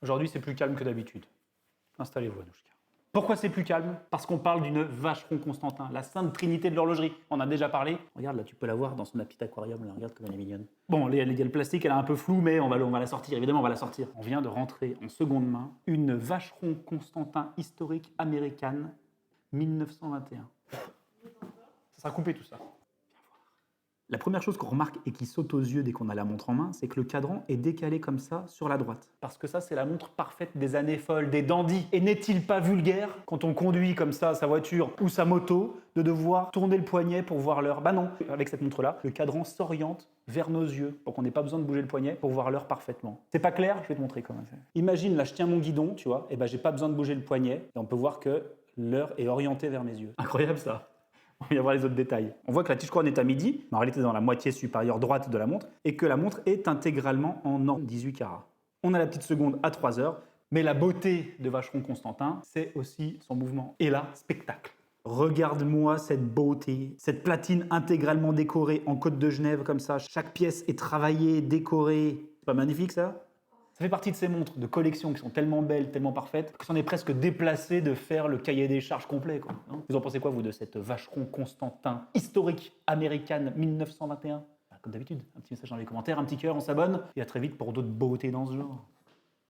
Aujourd'hui, c'est plus calme que d'habitude. Installez-vous, Anouchka. Pourquoi c'est plus calme? Parce qu'on parle d'une vacheron Constantin, la sainte trinité de l'horlogerie. On a déjà parlé. Regarde, là, tu peux la voir dans son petit aquarium. Là. Regarde comme elle est mignonne. Bon, le plastique, elle est un peu floue, mais on va la sortir. Évidemment, on va la sortir. On vient de rentrer en seconde main une vacheron Constantin historique américaine 1921. Ça sera coupé tout ça. La première chose qu'on remarque et qui saute aux yeux dès qu'on a la montre en main, c'est que le cadran est décalé comme ça sur la droite. Parce que ça, c'est la montre parfaite des années folles, des dandys. Et n'est-il pas vulgaire, quand on conduit comme ça sa voiture ou sa moto, de devoir tourner le poignet pour voir l'heure? Bah non, avec cette montre-là, le cadran s'oriente vers nos yeux pour qu'on n'ait pas besoin de bouger le poignet pour voir l'heure parfaitement. C'est pas clair? Je vais te montrer comment c'est. Imagine, là, je tiens mon guidon, tu vois, et ben j'ai pas besoin de bouger le poignet et on peut voir que l'heure est orientée vers mes yeux. Incroyable ça. On va y voir les autres détails. On voit que la tige couronne est à midi, mais en réalité dans la moitié supérieure droite de la montre, et que la montre est intégralement en or 18 carats. On a la petite seconde à 3 heures, mais la beauté de Vacheron Constantin, c'est aussi son mouvement. Et là, spectacle. Regarde-moi cette beauté, cette platine intégralement décorée en côte de Genève comme ça. Chaque pièce est travaillée, décorée. C'est pas magnifique ça? Ça fait partie de ces montres de collection qui sont tellement belles, tellement parfaites, que c'en est presque déplacé de faire le cahier des charges complet. Quoi, hein. Vous en pensez quoi, vous, de cette Vacheron Constantin historique américaine 1921? Comme d'habitude, un petit message dans les commentaires, un petit cœur, on s'abonne, et à très vite pour d'autres beautés dans ce genre.